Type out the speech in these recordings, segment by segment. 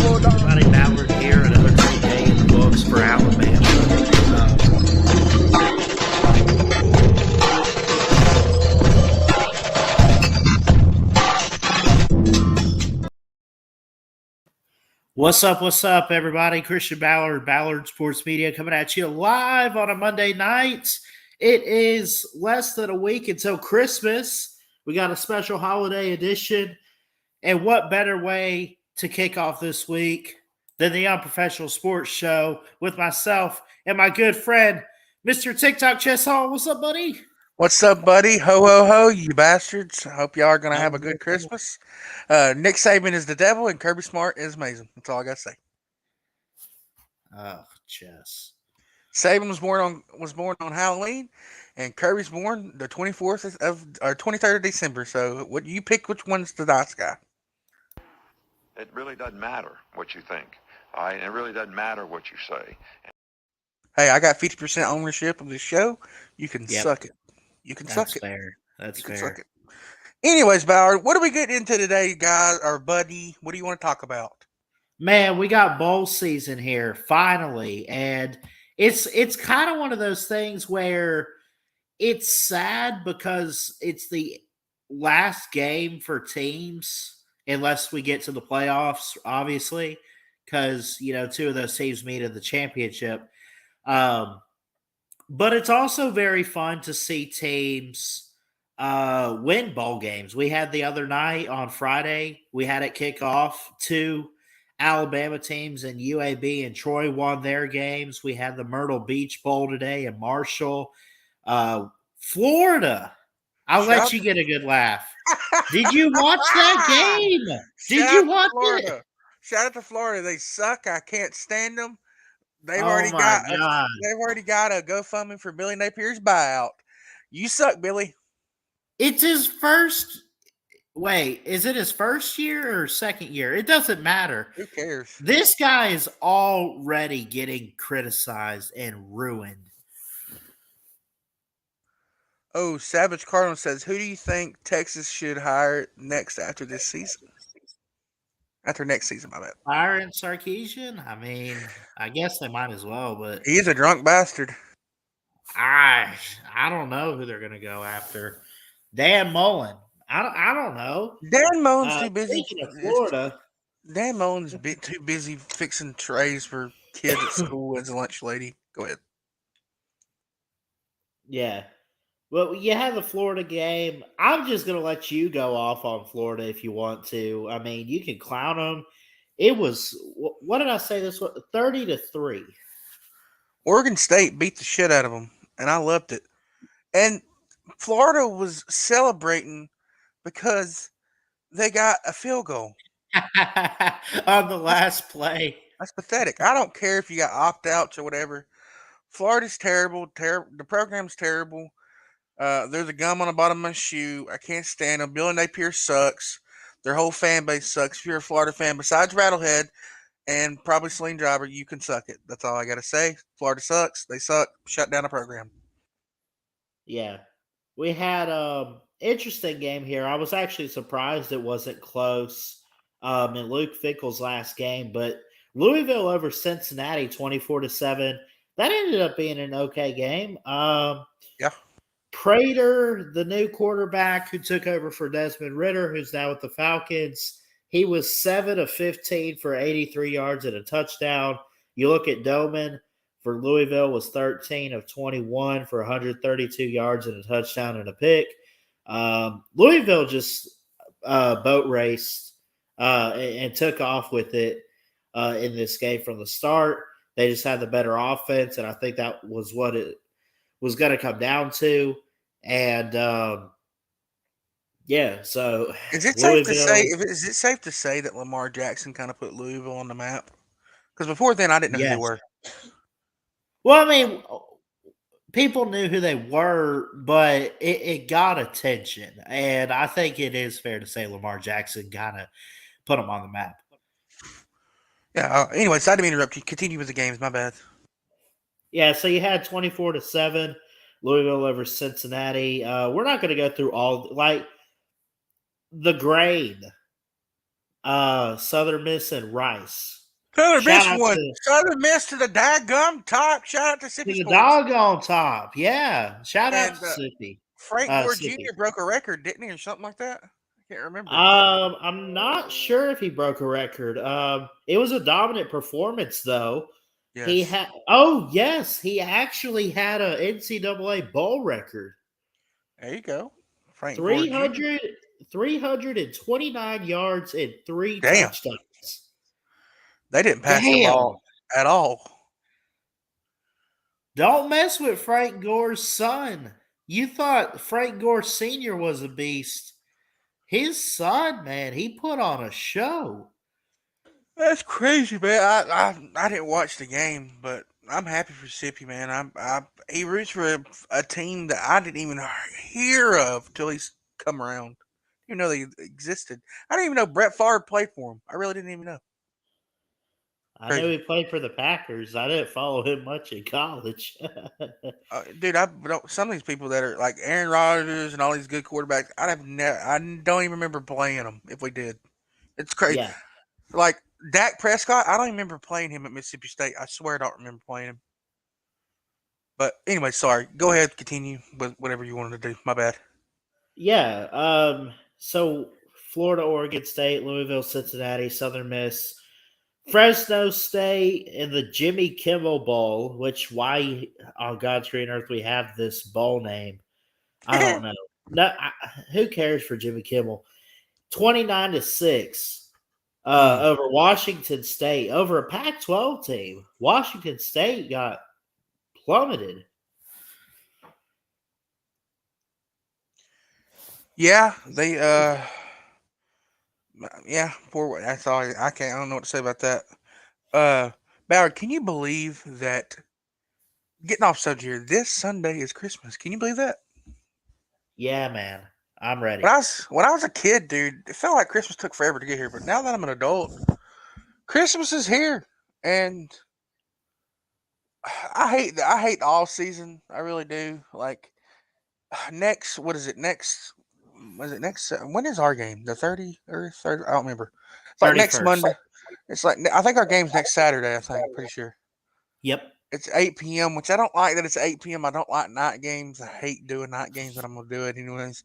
Everybody, Ballard here. Another great day in the books for Alabama. What's up, everybody? Christian Ballard, Ballard Sports Media, coming at you live on a Monday night. It is less than a week until Christmas. We got a special holiday edition. And what better way to kick off this week than the Unprofessional Sports Show with myself and my good friend, Mr. TikTok Chess Hall. What's up, buddy? What's up, buddy? Ho, ho, ho, you bastards. I hope y'all are going to have a good Christmas. Nick Saban is the devil and Kirby Smart is amazing. That's all I got to say. Oh, Chess. Saban was born on Halloween, and Kirby's born the 23rd of December. So, what you pick? Which one's the nice guy? It really doesn't matter what you think. It really doesn't matter what you say. Hey, I got 50% ownership of this show. You can suck it. You can suck it. Fair. That's fair. Suck it. Anyways, Ballard, what are we getting into today, guys? Or buddy, what do you want to talk about? Man, we got bowl season here finally, and it's kind of one of those things where it's sad because it's the last game for teams, unless we get to the playoffs, obviously, because two of those teams meet in the championship. But it's also very fun to see teams win bowl games. We had the other night on Friday, we had it kick off. Two Alabama teams and UAB and Troy won their games. We had the Myrtle Beach Bowl today in Marshall. Florida. I'll let you get a good laugh. Did you watch that game? Did you watch it? Shout out to Florida. They suck. I can't stand them. They've already got a GoFundMe for Billy Napier's buyout. You suck, Billy. It's his first. Wait, is it his first year or second year? It doesn't matter. Who cares? This guy is already getting criticized and ruined. Oh, Savage Cardinal says, who do you think Texas should hire next after this season? After next season, my bad. Byron Sarkisian? I mean, I guess they might as well, but he's a drunk bastard. I don't know who they're going to go after. Dan Mullen. I don't know. Dan Mullen's too busy. Speaking of Florida, Dan Mullen's a bit too busy fixing trays for kids at school as a lunch lady. Go ahead. Yeah. Well, you have the Florida game. I'm just going to let you go off on Florida if you want to. I mean, you can clown them. It was, what did I say this was? 30-3. Oregon State beat the shit out of them, and I loved it. And Florida was celebrating because they got a field goal. On the last play. That's pathetic. I don't care if you got opt-outs or whatever. Florida's terrible. The program's terrible. There's a gum on the bottom of my shoe. I can't stand them. Billy Napier sucks. Their whole fan base sucks. If you're a Florida fan, besides Rattlehead and probably Celine Driver, you can suck it. That's all I got to say. Florida sucks. They suck. Shut down the program. Yeah. We had interesting game here. I was actually surprised it wasn't close in Luke Fickell's last game, but Louisville over Cincinnati 24-7. That ended up being an okay game. Yeah. Prater, the new quarterback who took over for Desmond Ridder, who's now with the Falcons, he was 7 of 15 for 83 yards and a touchdown. You look at Doman for Louisville was 13 of 21 for 132 yards and a touchdown and a pick. Louisville just boat raced and took off with it in this game from the start. They just had the better offense, and I think that was what it was going to come down to. And so is it safe to say that Lamar Jackson kind of put Louisville on the map? Because before then, I didn't know who they were. Well, I mean, people knew who they were, but it got attention, and I think it is fair to say Lamar Jackson kind of put them on the map. Yeah. Anyway, sorry to interrupt you. Continue with the games. My bad. Yeah. So you had 24-7, Louisville over Cincinnati. We're not going to go through all the grain Southern Miss and Rice. Southern Shout Miss out one. to Southern Miss to the dadgum top. Shout out to Sippy the Sports. dog on top. Yeah. Shout out And to Sippy. Frank Gore Sippy. Jr. broke a record, didn't he, or something like that? I can't remember. I'm not sure if he broke a record. It was a dominant performance though. He Yes. had oh yes, he actually had a NCAA bowl record. There you go. Frank Gore Three Jr. hundred 329 yards and 3 Damn. touchdowns. They didn't pass the Damn. ball at all. Don't mess with Frank Gore's son. You thought Frank Gore Sr. was a beast. His son, man, he put on a show. That's crazy, man. I didn't watch the game, but I'm happy for Sippy, man. He roots for a team that I didn't even hear of till he's come around. You know they existed. I didn't even know Brett Favre played for him. I really didn't even know. I know Crazy. he played for the Packers. I didn't follow him much in college. Dude, some of these people that are like Aaron Rodgers and all these good quarterbacks, I don't even remember playing them if we did. It's crazy. Yeah. Like Dak Prescott, I don't even remember playing him at Mississippi State. I swear I don't remember playing him. But anyway, sorry. Go ahead, continue with whatever you wanted to do. My bad. Yeah. So Florida, Oregon State, Louisville, Cincinnati, Southern Miss, Fresno State, and the Jimmy Kimmel Bowl, which why on God's green earth we have this bowl name. I don't know. No, who cares for Jimmy Kimmel? 29-6 over Washington State, over a Pac-12 team. Washington State got plummeted. Yeah, they yeah, poor that's all I can't I don't know what to say about that. Ballard, can you believe that getting off subject here, this Sunday is Christmas. Can you believe that? Yeah, man. I'm ready. When I was a kid, dude, it felt like Christmas took forever to get here, but now that I'm an adult, Christmas is here. And I hate the off season. I really do. Like next, what is it? Next, was it next? When is our game? The 30 or 30? I don't remember. It's like next 31st. Monday. It's like I think our game's next Saturday. I think pretty sure. Yep. It's 8 p.m., which I don't like that it's 8 p.m. I don't like night games. I hate doing night games, but I'm gonna do it anyways.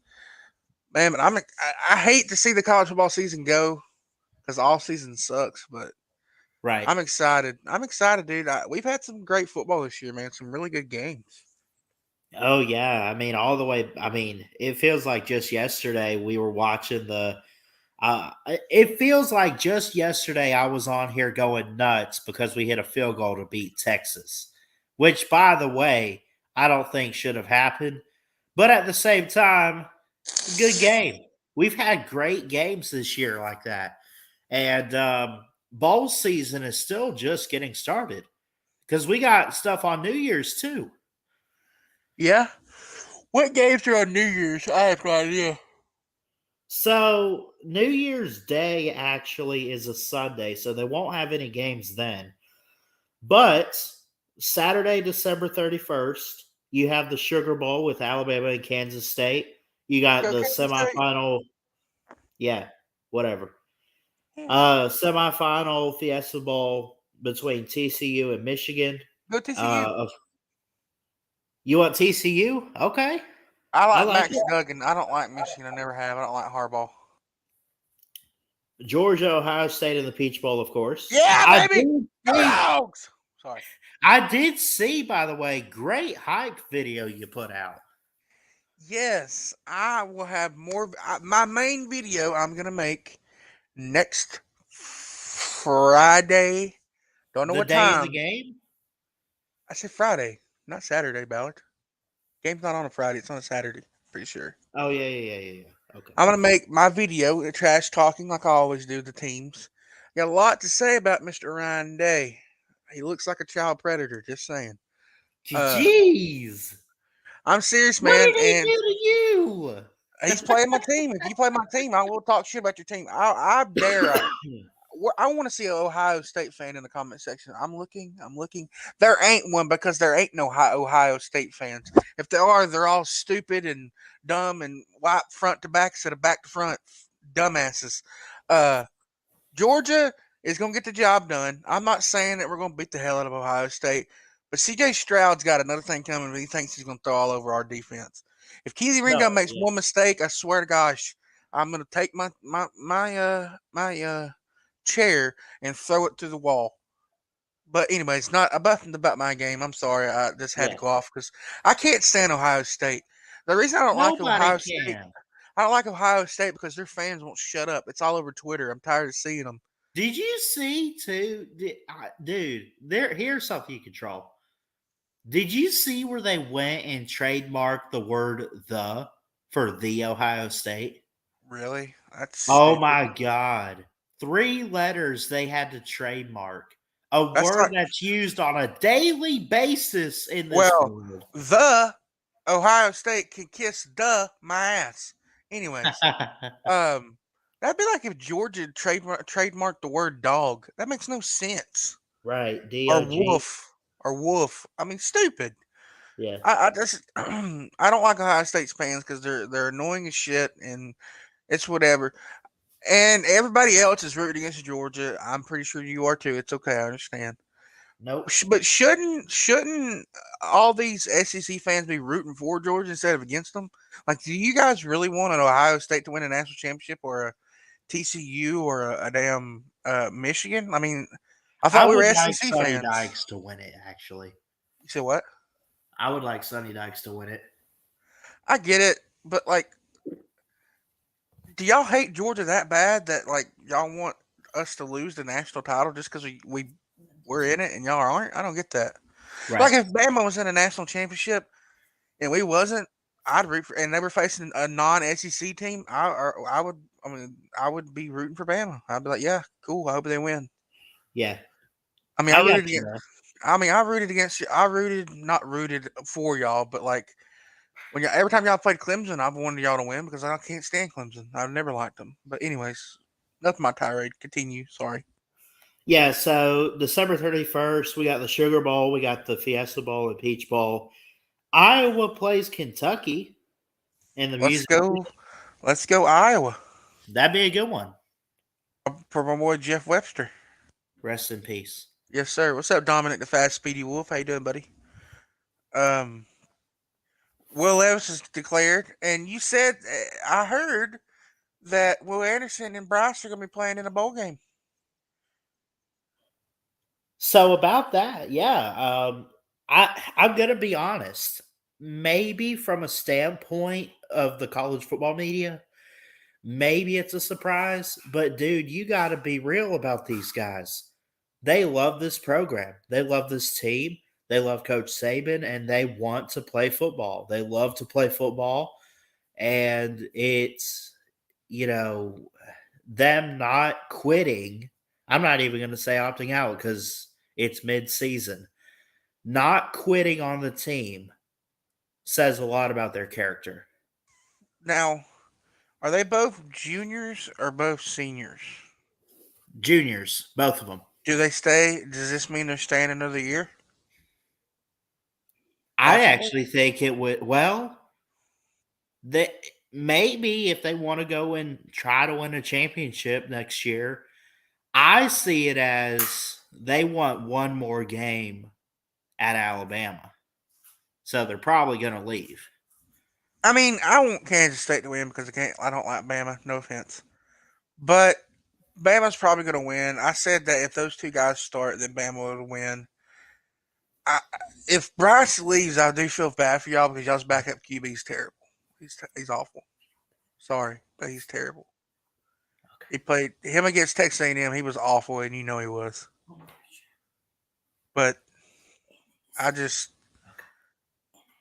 Man, but I hate to see the college football season go because all season sucks. But Right. I'm excited. I'm excited, dude. We've had some great football this year, man. Some really good games. Oh yeah, I mean all the way. I mean, it feels like just yesterday we were watching the. It feels like just yesterday I was on here going nuts because we hit a field goal to beat Texas, which, by the way, I don't think should have happened. But at the same time, good game. We've had great games this year like that, and bowl season is still just getting started because we got stuff on New Year's too. Yeah. What games are on New Year's? I have no idea. So New Year's Day actually is a Sunday, so they won't have any games then. But Saturday, December 31st, you have the Sugar Bowl with Alabama and Kansas State. You got Go the Kansas State. semifinal, yeah, whatever. Yeah. Semifinal Fiesta Bowl between TCU and Michigan. Go TCU. You want TCU? Okay. I I like like Max it. Duggan. I don't like Michigan. I never have. I don't like Harbaugh. Georgia, Ohio State in the Peach Bowl, of course. Yeah, baby. Dogs. Sorry. I did see, by the way, great hike video you put out. Yes, I will have more. My main video I'm gonna make next Friday. Don't know The what day of the time. game? I said Friday, not Saturday, Ballard. Game's not on a Friday. It's on a Saturday. Pretty sure. Oh, yeah. Okay. I'm gonna make my video trash talking like I always do the teams. Got a lot to say about Mr. Ryan Day. He looks like a child predator. Just saying. Jeez. I'm serious, What man, did he and do to you? he's playing my team. If you play my team, I will talk shit about your team. I dare. I want to see an Ohio State fan in the comment section. I'm looking. There ain't one because there ain't no Ohio State fans. If there are, they're all stupid and dumb and white front to back instead of back to front dumbasses. Georgia is going to get the job done. I'm not saying that we're going to beat the hell out of Ohio State, but C.J. Stroud's got another thing coming. He thinks he's going to throw all over our defense. If Keely No, Ringo makes yeah. one mistake, I swear to gosh, I'm going to take my chair and throw it through the wall. But anyways, not nothing about my game. I'm sorry, I just had to Yeah. go off because I can't stand Ohio State. The reason I don't like Nobody Ohio State, can. I don't like Ohio State because their fans won't shut up. It's all over Twitter. I'm tired of seeing them. Did you see too, dude? Here's something you control. Did you see where they went and trademarked the word "the" for the Ohio State? Really? That's Oh stupid. my god! 3 letters they had to trademark. A That's word like, that's used on a daily basis in this well, world. the Ohio State can kiss my ass. Anyways, um, that'd be like if Georgia trademarked the word dog. That makes no sense. Right, Or DOG. wolf. Or wolf. I mean, stupid. Yeah. I just I don't like Ohio State's fans because they're annoying as shit and it's whatever. And everybody else is rooting against Georgia. I'm pretty sure you are too. It's okay. I understand. Nope. But shouldn't all these SEC fans be rooting for Georgia instead of against them? Like, do you guys really want an Ohio State to win a national championship or a TCU or a damn Michigan? I mean, I I thought we were would like SEC Sonny fans. Dykes to win it, actually. You said what? I would like Sonny Dykes to win it. I get it, but like, do y'all hate Georgia that bad that like y'all want us to lose the national title just because we're in it and y'all aren't? I don't get that. Like Right. if Bama was in a national championship and we wasn't, I'd root for, and they were facing a non SEC team. I would. I mean, I would be rooting for Bama. I'd be like, yeah, cool. I hope they win. Yeah. I mean, I I got rooted you, against. man. I mean, I rooted against. I rooted, not rooted for y'all, but like when y'all, every time y'all played Clemson, I've wanted y'all to win because I can't stand Clemson. I've never liked them. But anyways, that's my tirade. Continue. Sorry. Yeah, so December 31st, we got the Sugar Bowl, we got the Fiesta Bowl and Peach Bowl. Iowa plays Kentucky in the Let's music. go. Let's go Iowa That'd be a good one. for my boy Jeff Webster. Rest in peace. Yes, sir. What's up, Dominic the Fast Speedy Wolf? How you doing, buddy? Um, Will Levis is declared, and you said I heard that Will Anderson and Bryce are going to be playing in a bowl game. So about that, yeah, I'm gonna be honest. Maybe from a standpoint of the college football media, maybe it's a surprise. But dude, you got to be real about these guys. They love this program. They love this team. They love Coach Saban, and they want to play football. They love to play football, and it's you know them not quitting. I'm not even going to say opting out because it's mid-season. Not quitting on the team says a lot about their character. Now, are they both juniors or both seniors? Juniors, both of them. Do they stay? Does this mean they're staying another year? I Possibly. actually think it would. Well, they maybe if they want to go and try to win a championship next year, I see it as they want one more game at Alabama, so they're probably going to leave. I mean, I want Kansas State to win because I don't like Bama. No offense, but Bama's probably going to win. I said that if those two guys start, then Bama will win. I, if Bryce leaves, I do feel bad for y'all because y'all's backup QB is terrible. He's awful. Sorry, but he's terrible. He played him against Texas A&M. He was awful, and you know he was. But I just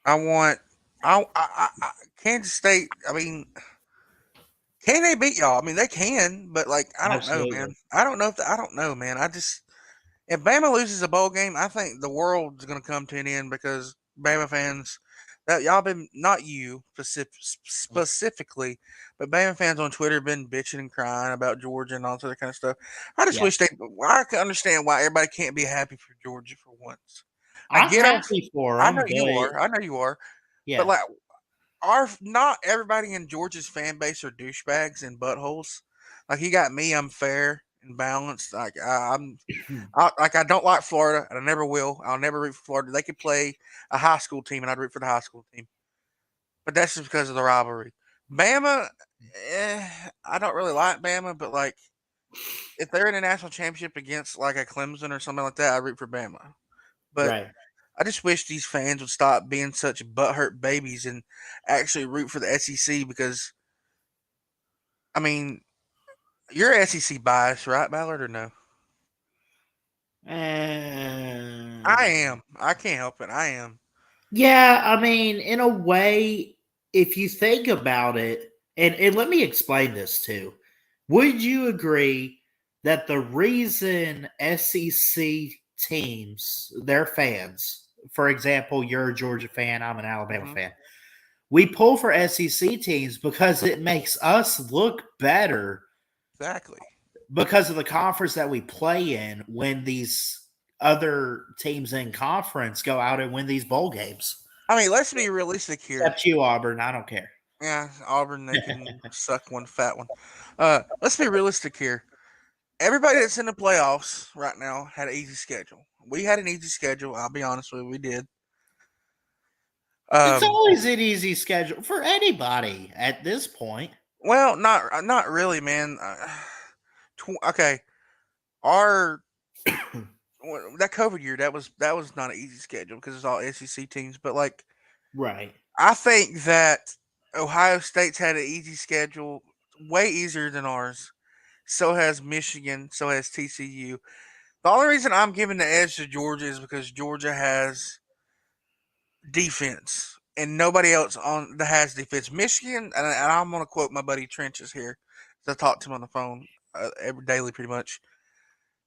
I want I Kansas State. I mean, can they beat y'all? I mean, they can, but like I don't know, man. Absolutely. I don't know if I don't know, man. I just if Bama loses a bowl game, I think the world's going to come to an end because Bama fans, that y'all been not you specifically, but Bama fans on Twitter have been bitching and crying about Georgia and all that kind of stuff. I just Yeah. wish they. I can understand why everybody can't be happy for Georgia for once. I I'm get them. happy for I know them, you but are. I know you are. But yeah. like, our not everybody in Georgia's fan base are douchebags and buttholes. Like you got me, I'm fair, and balanced. I don't like Florida, and I never will. I'll never root for Florida. They could play a high school team, and I'd root for the high school team. But that's just because of the rivalry. Bama, I don't really like Bama, but like if they're in a national championship against like a Clemson or something like that, I root for Bama. But Right. I just wish these fans would stop being such butthurt babies and actually root for the SEC because, I mean, you're SEC biased, right, Ballard, or no? I And am. I can't help it. I am. yeah, I mean, in a way, if you think about it, and let me explain this too. Would you agree that the reason SEC teams, their fans, for example, you're a Georgia fan, I'm an Alabama Hmm. fan, we pull for SEC teams because it makes us look better Exactly. because of the conference that we play in when these other teams in conference go out and win these bowl games. I mean, let's be realistic here. Except you, Auburn. I don't care. Yeah, Auburn, they can suck one fat one. Let's be realistic here. Everybody that's in the playoffs right now had an easy schedule. We had an easy schedule. I'll be honest with you, we did. It's Um, always an easy schedule for anybody at this point. well, not really, man. Okay, our that COVID year that was not an easy schedule because it's all SEC teams. But like, Right. I think that Ohio State's had an easy schedule, way easier than ours. So has Michigan. So has TCU. The only reason I'm giving the edge to Georgia is because Georgia has defense, and nobody else on that has defense. Michigan, and I'm going to quote my buddy Trenches here, 'cause I talk to him on the phone every daily, pretty much.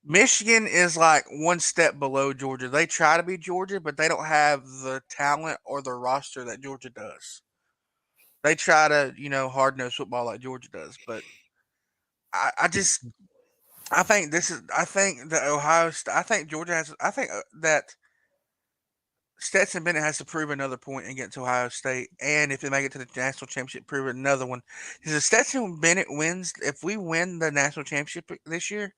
Michigan is like one step below Georgia. They try to be Georgia, but they don't have the talent or the roster that Georgia does. They try to, hard nose football like Georgia does, but I just I think this is I think that I think Georgia has I think that Stetson Bennett has to prove another point against Ohio State, and if they make it to the national championship, prove another one. Because if Stetson Bennett wins, if we win the national championship this year,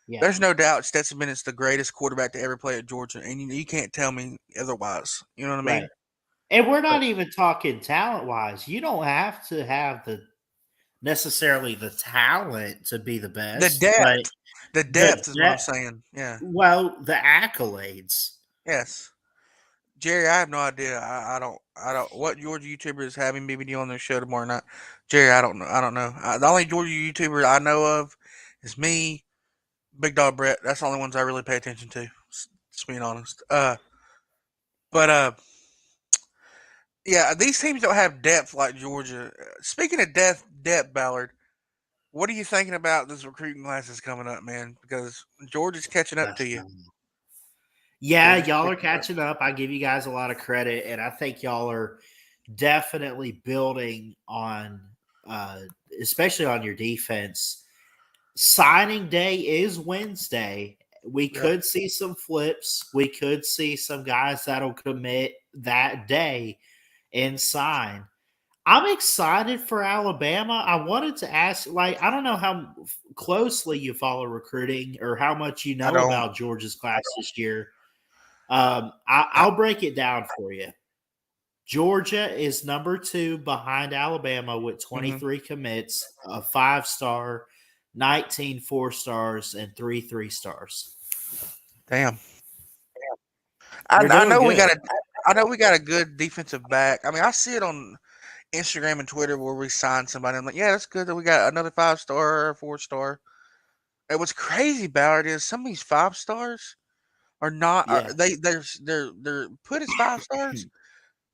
Yeah. there's no doubt Stetson Bennett's the greatest quarterback to ever play at Georgia, and you can't tell me otherwise. You know what I Right. mean? And we're But not even talking talent wise. You don't have to have the necessarily the talent to be the the best, but depth, the the depth is what I'm saying. Yeah. the accolades. Yes. Jerry, I have no idea. I don't. What Georgia YouTuber is having BBD on their show tomorrow night? Jerry, I don't know. I don't know. The only Georgia YouTuber I know of is me, Big Dog Brett. That's the only ones I really pay attention to. Just being honest. But yeah, these teams don't have depth like Georgia. Speaking of depth, Ballard, what are you thinking about this recruiting classes coming up, man? Because Georgia's catching up to you. Yeah, Georgia's y'all are catching up. catching up. I give you guys a lot of credit, and I think y'all are definitely building on, uh, especially on your defense. Signing day is Wednesday. We Yep. could see some flips. We could see some guys that'll commit that day and sign. I'm excited for Alabama. I wanted to ask, like, I don't know how closely you follow recruiting or how much you I know don't. about Georgia's class this year. I, I'll break it down for you. Georgia is number 2 behind Alabama with mhm. 23 commits, a 5-star, 19 4-stars, and 3 3-stars. Damn. They're I doing know we got good. a. I know we got a good defensive back. I mean, I see it on Instagram and Twitter where we sign somebody. I'm like, yeah, that's good that we got another 5-star or 4-star. And what's crazy about it is some of these 5-stars are not. Yeah. They're put as 5-stars,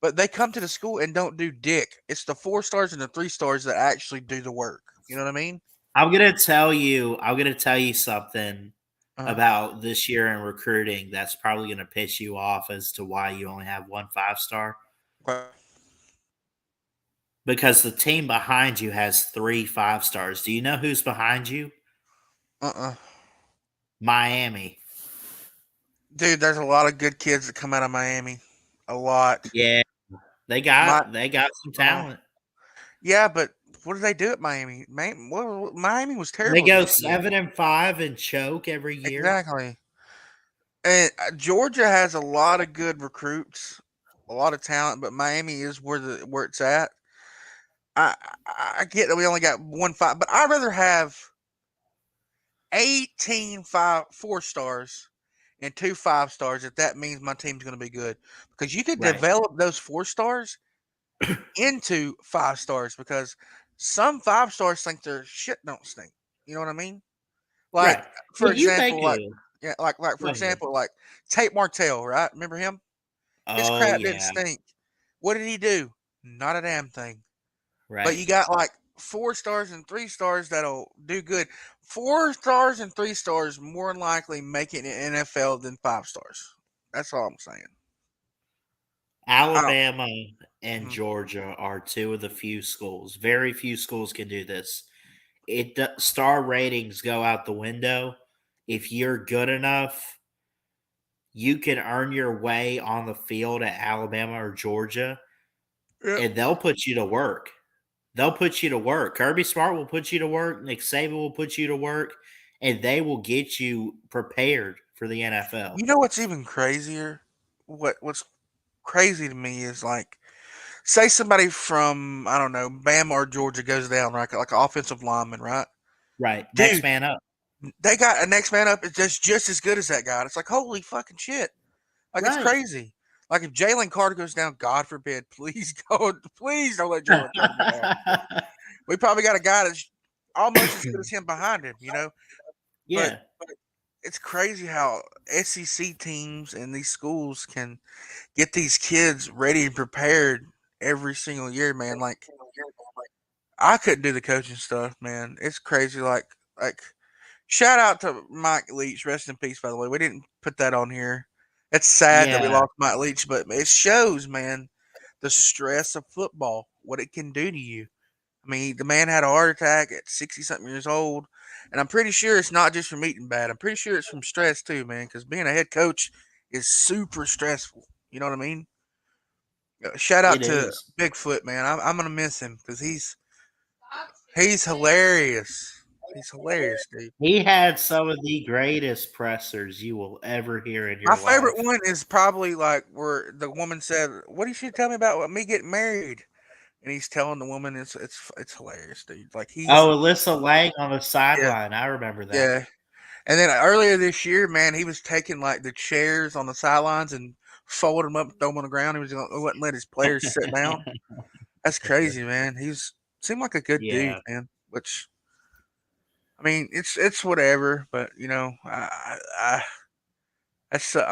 but they come to the school and don't do dick. It's the 4-stars and the 3-stars that actually do the work. You know what I mean? I'm gonna tell you something Uh, about this year in recruiting that's probably gonna piss you off as to why you only have one 5-star. okay. Because the team behind you has 3 5-stars. Do you know who's behind you? Uh-uh. Miami. Dude, there's a lot of good kids that come out of Miami. A lot. Yeah. My They got some uh, talent. yeah, but what did they do at Miami? Miami was They terrible go this year. 7-5 and choke every year. Exactly. And Georgia has a lot of good recruits, a lot of talent, but Miami is where it's at. I I get that we only got 1 5, but I'd rather have 18 4 stars and 2 5 stars if that means my team's going to be good. Because you could Right. develop those 4 stars into 5 stars because some 5 stars think their shit don't stink. You know what I mean? Like, Right. for Well, you make example, a for go ahead. example, like Tate Martell, right? Remember him? His Oh crap didn't yeah. stink. What did he do? Not a damn thing. But Right. you got like 4 stars and 3 stars that'll do good. 4 stars and 3 stars more than likely make it in the NFL than 5 stars. That's all I'm saying. I don't. Alabama and Mhm. Georgia are two of the few schools. Very few schools can do this. Star ratings go out the window. If you're good enough, you can earn your way on the field at Alabama or Georgia, Yep. and they'll put you to work. They'll put you to work. Kirby Smart will put you to work. Nick Saban will put you to work, and they will get you prepared for the NFL. You know what's even crazier? What's crazy to me is like, say somebody from I don't know Bama or Georgia goes down, right? Like an offensive lineman, right? Right. Next Dude, man up. they got a next man up is just as good as that guy. It's like holy fucking shit. Like it's Right. crazy. Like if Jalen Carter goes down, God forbid, please God, please don't let Jalen Carter go down. We probably got a guy that's almost as good as him behind him, you know. But Yeah. it's crazy how SEC teams and these schools can get these kids ready and prepared every single year, man. Like I couldn't do the coaching stuff, man. It's crazy. Like shout out to Mike Leach, rest in peace. By the way, we didn't put that on here. It's sad that we Yeah. lost Mike Leach, but it shows, man, the stress of football, what it can do to you. I mean, the man had a heart attack at 60 something years old, and I'm pretty sure it's not just from eating bad. I'm pretty sure it's from stress too, man. Because being a head coach is super stressful. You know what I mean? Shout out It to is. Bigfoot, man. I'm gonna miss him because he's hilarious. He's hilarious, dude. He had some of the greatest pressers you will ever hear in My your favorite life. one is probably like where the woman said, "What did she tell me about me getting married?" And he's telling the woman it's hilarious, dude. Like Oh, he's Alyssa Lang on the yeah sideline. I remember that. yeah. And then earlier this year, man, he was taking like the chairs on the sidelines and folding them up, and throw them on the ground. He wouldn't let his players sit down. That's crazy, man. He's seemed like a good dude, Yeah. man. Which I mean, it's whatever, but you know, I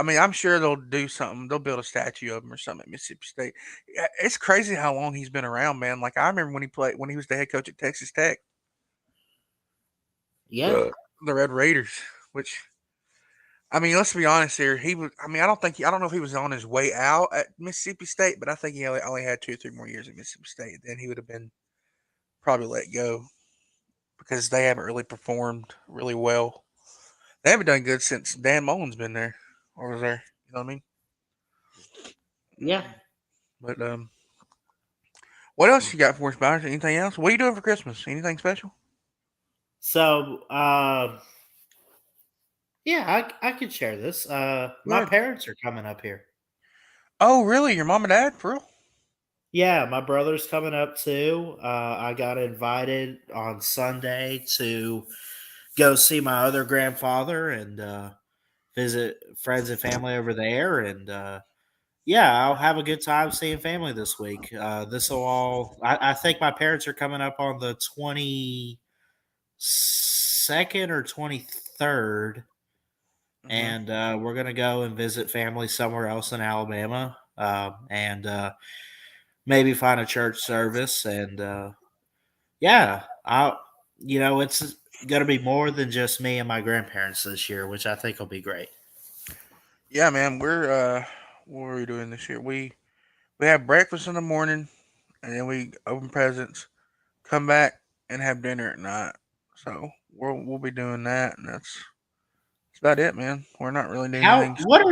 mean, I'm sure they'll do something. They'll build a statue of him or something at Mississippi State. Yeah, it's crazy how long he's been around, man. Like I remember when he was the head coach at Texas Tech, Yeah. uh, the Red Raiders. Which I mean, let's be honest here. He was. I mean, I don't know if he was on his way out at Mississippi State, but I think he only had 2 or 3 more years at Mississippi State. Then he would have been probably let go because they haven't really performed really well. They haven't done good since Dan Mullen's been there or was there. You know what I mean? Yeah. But what else you got for us, Byron? Anything else? What are you doing for Christmas? Anything special? So, yeah, I could share this. Go My ahead. parents are coming up here. Oh, really? Your mom and dad, for real? Yeah, my brother's coming up too. I got invited on Sunday to go see my other grandfather and visit friends and family over there. And yeah, I'll have a good time seeing family this week. This will all, I think my parents are coming up on the 22nd or 23rd. Hmm. And we're going to go and visit family somewhere else in Alabama. And maybe find a church service and yeah, it's going to be more than just me and my grandparents this year, which I think will be great. Yeah, man. We're what are we doing this year? We have breakfast in the morning, and then we open presents, come back, and have dinner at night. So we'll be doing that, and that's about it, man. We're not really doing anything. What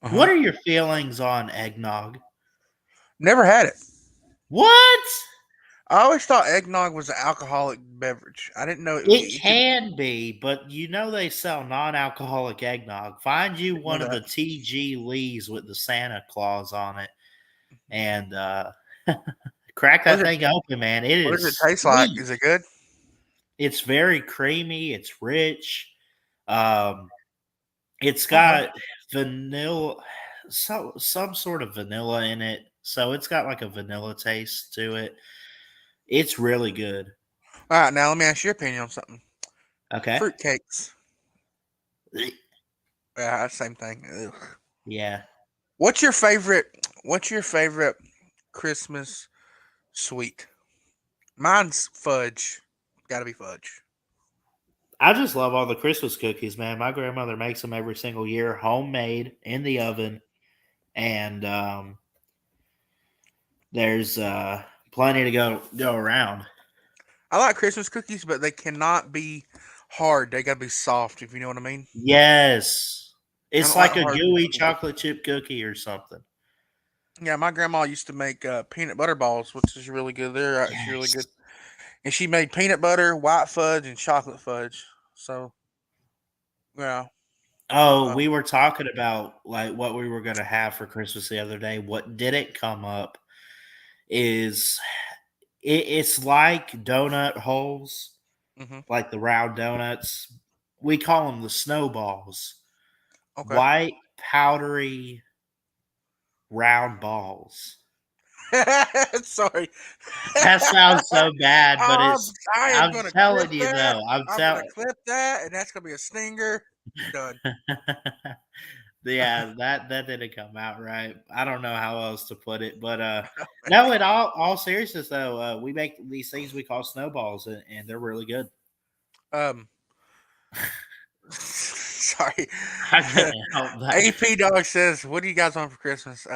Uh-huh. are your feelings on eggnog? Never had it. What? I always thought eggnog was an alcoholic beverage. I didn't know It it could. can be, but they sell non-alcoholic eggnog. Find you Didn't know one of that. the TG Lees with the Santa Claus on it, and crack What that does it? thing open, man. It What does it is taste like? sweet. Is it good? It's very creamy. It's rich. Um, it's Okay. got vanilla, some sort of vanilla in it. So it's got like a vanilla taste to it. It's really good. All right, now let me ask your opinion on something. Okay. Fruit cakes. Yeah, same thing. Ugh. Yeah. What's your favorite? What's your favorite Christmas sweet? Mine's fudge. Got to be fudge. I just love all the Christmas cookies, man. My grandmother makes them every single year, homemade in the oven, and there's plenty to go around. I like Christmas cookies, but they cannot be hard. They got to be soft. If you know what I mean. Yes, I it's don't like like a hard gooey cookies. chocolate chip cookie or something. Yeah, my grandma used to make peanut butter balls, which is really good. They're actually really Yes. good. And she made peanut butter, white fudge, and chocolate fudge. So yeah. Oh, Uh, we were talking about like what we were gonna have for Christmas the other day. What didn't come up is it's like donut holes, hmm. like the round donuts. We call them the snowballs. Okay. White, powdery, round balls. Sorry. That sounds so bad, but I'm, it's I am I'm gonna clip telling you that. though. I'm I'm gonna telling clip that, and that's gonna be a stinger. Done. Yeah, that didn't come out right. I don't know how else to put it, but no, in all seriousness though, we make these things we call snowballs and they're really good. um. Sorry. I can't help that. AP Dog says, "What do you guys want for Christmas?"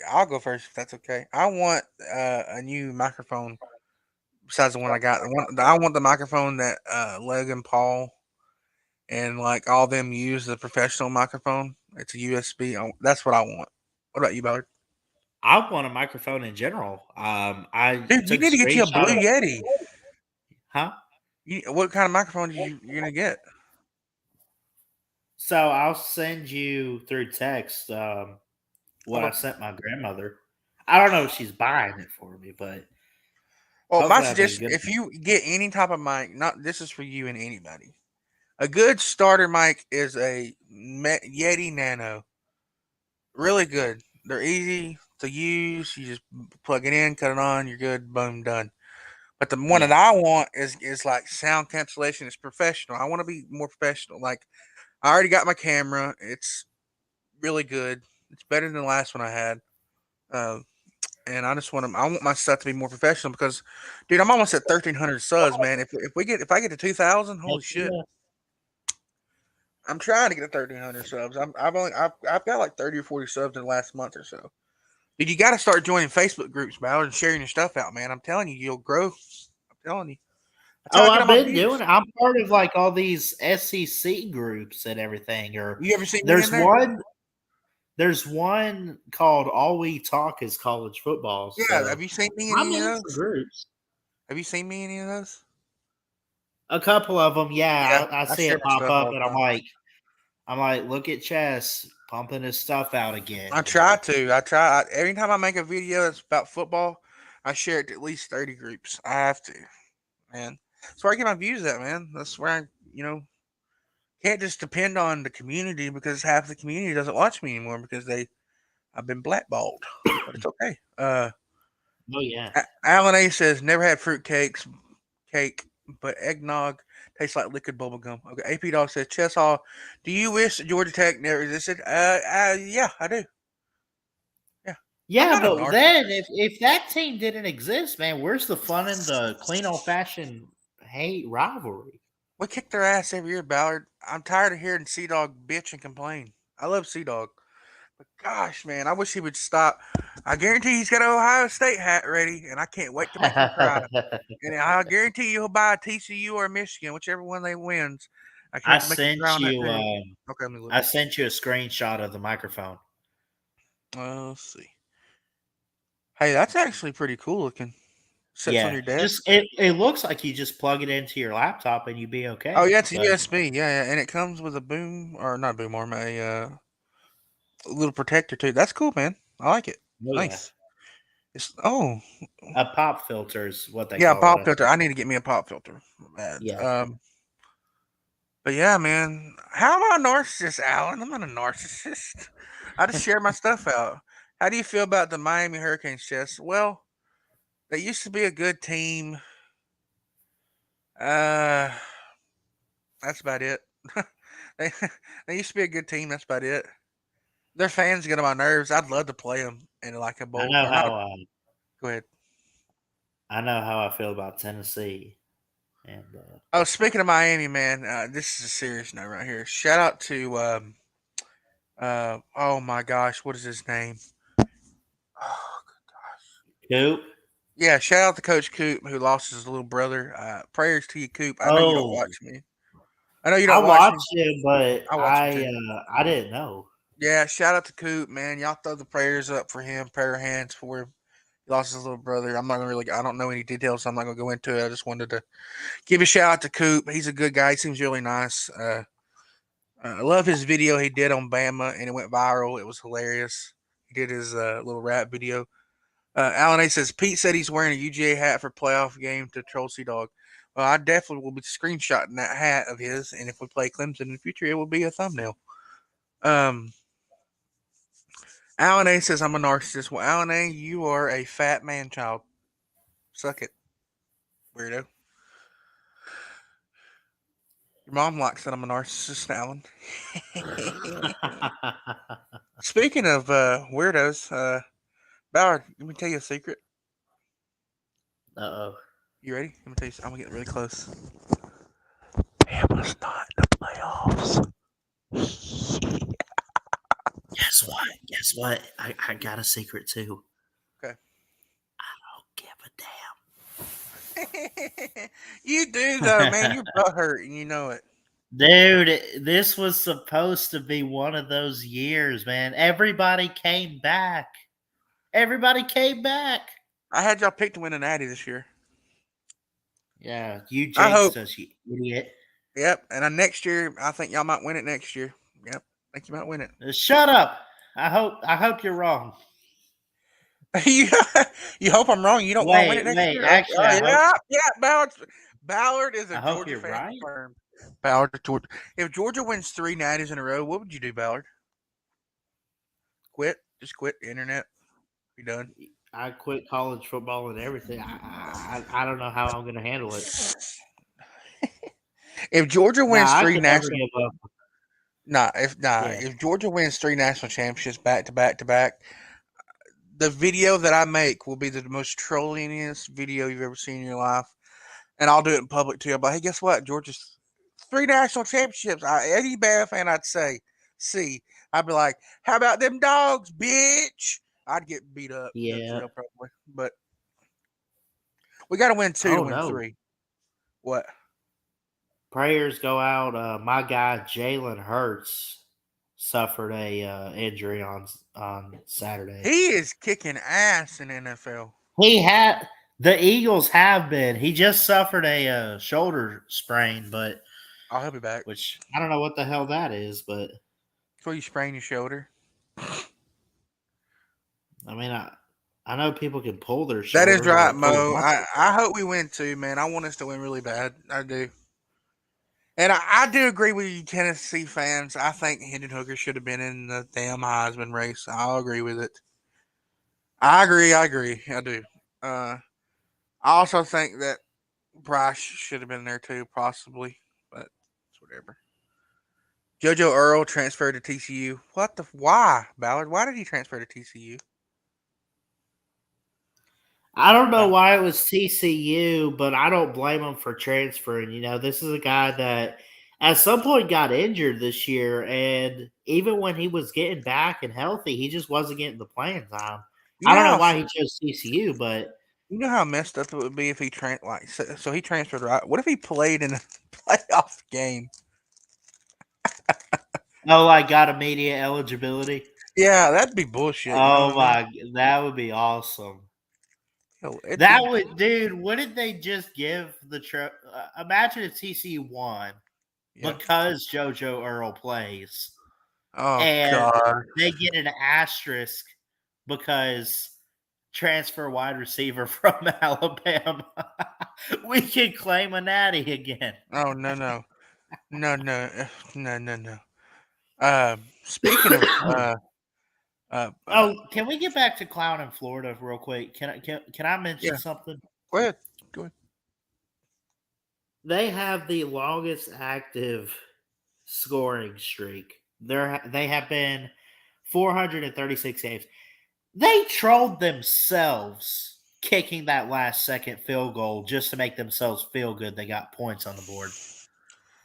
I'll go first if that's okay. I want a new microphone besides the one I got. I want the microphone that Logan Paul and like all them use, the professional microphone. It's a USB. That's what I want. What about you, Ballard? I want a microphone in general. I Dude, you took a need to get you a screenshot Blue of Yeti. huh? What kind of microphone you're gonna get? So I'll send you through text what I Okay. sent my grandmother. I don't know if she's buying it for me, but Well, my hopefully I did a suggestion: good if one. you get any type of mic, not this is for you and anybody. A good starter mic is a Yeti Nano. Really good. They're easy to use. You just plug it in, cut it on, you're good. Boom, done. But the one that Yeah. I want is like sound cancellation. It's professional. I want to be more professional. Like I already got my camera. It's really good. It's better than the last one I had. Uh, and I just want to. I want my stuff to be more professional because, dude, I'm almost at 1,300 subs, man. If I get to 2,000, Heck holy shit! yeah. I'm trying to get to 1,300 subs. I've got like 30 or 40 subs in the last month or so. Dude, you got to start joining Facebook groups, Ballard, and sharing your stuff out, man. I'm telling you, you'll grow. I'm telling you. That's how Oh, I get I've all my been doing views. it. I'm part of like all these SEC groups and everything. Or You ever seen me in there's there? one there's one called All We Talk is College Football. Yeah. So Have you seen me in I'm any of in some those? groups. Have you seen me in any of those? A couple of them, Yeah, yeah. I I see share it my pop stuff up all and the time. I'm like, look at Chess pumping his stuff out again, I try to. I try. Every time I make a video that's about football, I share it to at least 30 groups. I have to, man. That's where I get my views at, man. That's where can't just depend on the community because half the community doesn't watch me anymore because I've been blackballed. But it's okay. Oh yeah. Alan A says never had fruit cake, but eggnog tastes like liquid bubble gum. Okay, AP Dog says Chess Hall. Do you wish Georgia Tech never existed? Yeah, I do. Yeah, I'm Yeah, not a but then narcissist. if that team didn't exist, man, where's the fun in the clean old fashioned hate rivalry? We kick their ass every year, Ballard. I'm tired of hearing Sea Dog bitch and complain. I love Sea Dog, but gosh, man, I wish he would stop. I guarantee he's got an Ohio State hat ready, and I can't wait to make him cry. And I guarantee you he'll buy a TCU or a Michigan, whichever one they wins. I can't I wait to make him cry sent on that you too. Okay, let me look. I sent you a screenshot of the microphone. Let's see. Hey, that's actually pretty cool looking. Sits on Yeah, your desk. just it looks like you just plug it into your laptop and you be Oh okay. yeah, it's a But USB. Yeah, yeah, and it comes with a boom or not a boom arm, a little protector too. That's cool, man. I like it. oh yeah, Nice. It's oh a pop filter is what they yeah, call it. pop I filter. think. I need to get me a pop filter. Bad. Yeah. But yeah, man. How am I a narcissist, Alan? I'm not a narcissist. I just share my stuff out. How do you feel about the Miami Hurricanes, Chess? Well, they used to be a good team. Uh, that's about it. they they used to be a good team. That's about it. Their fans get on my nerves. I'd love to play them in like a I bowl. know Or not. how Go ahead. I feel about Tennessee, and Oh, speaking of Miami, man, this is a serious note right here. Shout out to oh my gosh, what is his name? Oh, Coop. yeah, shout out to Coach Coop who lost his little brother. Prayers to you, Coop. I know you don't Oh, watch me. I know you I don't watch me. watched him, but I watch him too. I didn't know. Yeah, shout out to Coop, man. Y'all throw the prayers up for him, prayer hands for him. He lost his little brother. I'm not gonna really. I don't know any details, so I'm not gonna go into it. I just wanted to give a shout out to Coop. He's a good guy. He seems really nice. I love his video he did on Bama, and it went viral. It was hilarious. He did his little rap video. Alan A says Pete said he's wearing a UGA hat for playoff game to troll Sea Dog. Well, I definitely will be screenshotting that hat of his, and if we play Clemson in the future, it will be a thumbnail. Um, Alan A says I'm a narcissist. Well, Alan A, you are a fat man child. Suck it, weirdo. Your mom likes that I'm a narcissist, Alan. Speaking of weirdos, Ballard, let me tell you a secret. Uh-oh. You ready? Let me tell you. I'm gonna get really close. Bama's not in the playoffs. Guess what? Guess what? I got a secret too. Okay. Don't give a damn. You do though, man. Your butt hurt, and you know it. Dude, this was supposed to be one of those years, man. Everybody came back. Everybody came back. I had y'all picked to win an Natty this year. Yeah, you I jinxed hope. us, you idiot. Yep. And next year, I think y'all might win it next year. Yep. I think you might win it. Shut up. I hope you're wrong. you, you hope I'm wrong. You don't want to win it next Wait. year? Actually, Yeah, yeah. Ballard is a I hope Georgia you're fan right. confirmed. Ballard, Georgia. If Georgia wins 3 natties in a row, what would you do, Ballard? Quit? Just quit the internet? Be done. I quit college football and everything. I don't know how I'm going to handle it. If Georgia wins Nah, I 3 could never national, give up. Yeah. if Georgia wins 3 national championships back to back to back, the video that I make will be the most trollingest video you've ever seen in your life, and I'll do it in public too. But hey, guess what? Georgia's 3 national championships. Any Bama fan, I'd say, see, I'd be like, "How about them dogs, bitch?" I'd get beat up, go to Yeah. jail probably, but we got to win 2 to Oh, win no. 3. What? Prayers go out. My guy, Jalen Hurts, suffered a injury on Saturday. He is kicking ass in the NFL. The Eagles have been. He just suffered a shoulder sprain, but I'll help you back. which I don't know what the hell that is, but That's where you sprain your shoulder. I mean, I know people can pull their shoulder. That is but right, it pulls Mo. muscle. I hope we win too, man. I want us to win really bad. I do. And I do agree with you, Tennessee fans. I think Hendon Hooker should have been in the damn Heisman race. I'll agree with it. I agree. I do. I also think that Bryce should have been there too, possibly. But it's whatever. JoJo Earl transferred to TCU. What the? Why, Ballard? Why did he transfer to TCU? I don't know why it was TCU, but I don't blame him for transferring. You know, this is a guy that at some point got injured this year, and even when he was getting back and healthy, he just wasn't getting the playing time. I don't know why he chose TCU, but you know how messed up it would be if he so he transferred, right? What if he played in a playoff game? got immediate eligibility. Yeah, that'd be bullshit. You know Oh what I mean? my, that would be awesome. That would, dude. What did they just give the imagine if TCU won because JoJo Earl plays, and God. they get an asterisk because transfer wide receiver from Alabama. We can claim a natty again. Oh no. Speaking of Oh, can we get back to clown in Florida real quick? Can I mention yeah, something? go ahead. Go ahead. They have the longest active scoring streak. They have been 436 games. They trolled themselves kicking that last second field goal just to make themselves feel good. They got points on the board.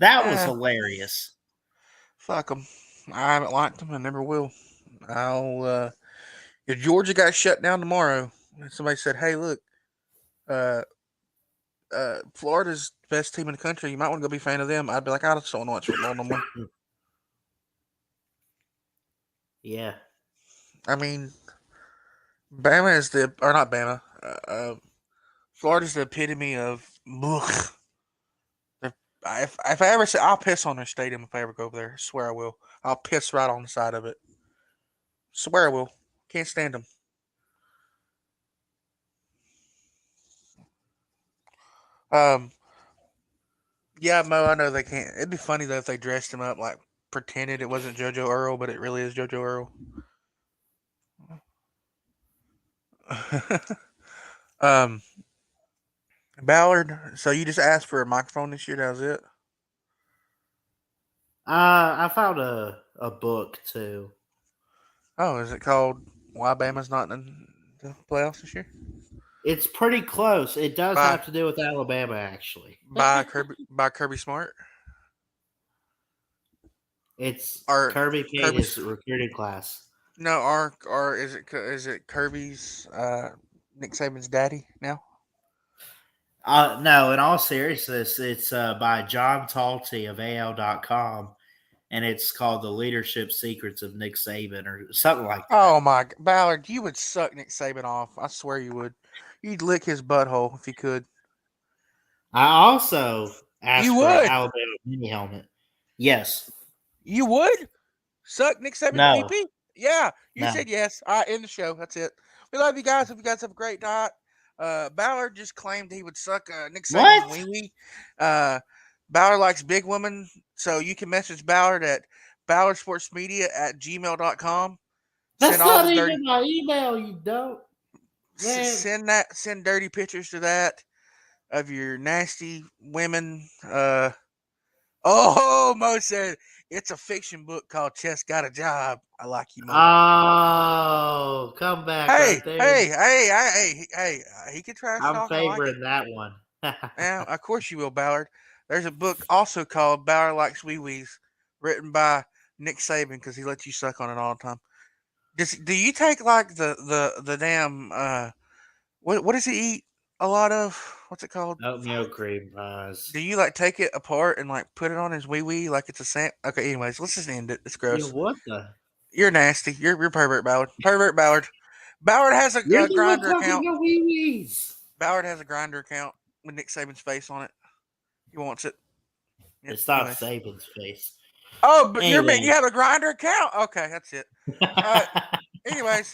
That was hilarious. Fuck them. I haven't liked them. I never will. If Georgia got shut down tomorrow, and somebody said, "Hey, look, Florida's the best team in the country. You might want to go be a fan of them." I'd be like, I just don't want to watch football no more. Yeah. I mean, Bama is not Bama. Florida's the epitome of. Ugh. If I ever say, I'll piss on their stadium if I ever go over there. I swear I will. I'll piss right on the side of it. Swear I will. Can't stand them. Yeah, Mo, I know they can't. It'd be funny though if they dressed him up like pretended it wasn't JoJo Earl, but it really is JoJo Earl. um, Ballard. So you just asked for a microphone this year? That was it. I found a book too. Oh, is it called "Why Bama's Not in the Playoffs this year"? It's pretty close. It does By- have to do with Alabama, actually. By Kirby Smart. It's Or Kirby paid Kirby's- his recruiting class. No, or is it Kirby's Nick Saban's daddy now? No, in all seriousness, it's by John Talty of AL.com, and it's called The Leadership Secrets of Nick Saban or something like that. Oh my Ballard, you would suck Nick Saban off. I swear you would. You'd lick his butthole if you could. I also asked You for an would. Alabama mini helmet. Yes. You would suck Nick Saban's No. pee-pee? Yeah, you No. said yes. All right, end the show. That's it. We love you guys. Hope you guys have a great night. Ballard just claimed he would suck Nick Saban's What? wee-wee. Ballard likes big women, so you can message Ballard at ballardsportsmedia@gmail.com. That's Send all not the even dirty my email, you don't. Man. send dirty pictures to that of your nasty women. Mo said it's a fiction book called Chess Got a Job. I like you, Mo. Oh, come back Hey, right there. hey, he can trash I'm talk. I like it. favoring that one. Yeah, of course you will, Ballard. There's a book also called Ballard Likes Wee Wees, written by Nick Saban because he lets you suck on it all the time. Do you take like the damn what does he eat a lot of? What's it called? Oatmeal cream pies. Do you like take it apart and like put it on his wee wee like it's a sand? Okay, anyways, let's just end it. It's gross. Yeah, what the? You're nasty. You're pervert, Ballard. Pervert, Ballard. Ballard has a You're the one grinder talking account. about wee-wees. Ballard has a grinder account with Nick Saban's face on it. He wants it. Yep, It's not anyways. Saban's face. Oh, but Anyway. you have a grinder account? Okay, that's it. Anyways,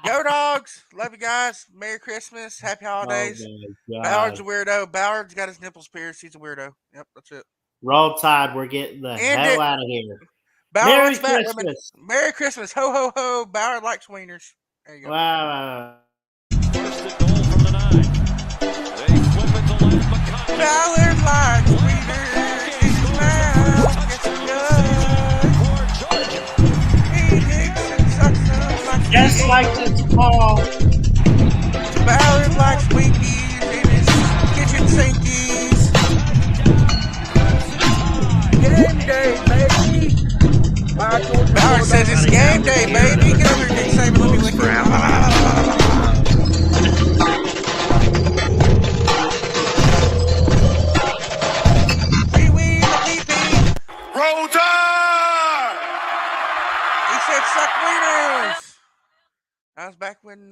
go Dogs. Love you guys. Merry Christmas. Happy holidays. Oh Ballard's a weirdo. Ballard's got his nipples pierced. He's a weirdo. Yep, that's it. Roll Tide. We're getting the hell out of here. Ballard Merry likes fat women. Christmas. Merry Christmas. Ho, ho, ho. Ballard likes wieners. There you go. Wow. First and goal from the 9. They flip it to left. McConnell. Ballard likes wieners. His mouth gets good. He digs and sucks them like Just like this ball. Ballard likes Winkies in his kitchen sinkies. Game day, baby. Ballard says it's game day, baby. Get over here, Nick Saban. Let me lick your Wee-wee, the pee-pee. Roll Tide! He said suck wieners. That was back when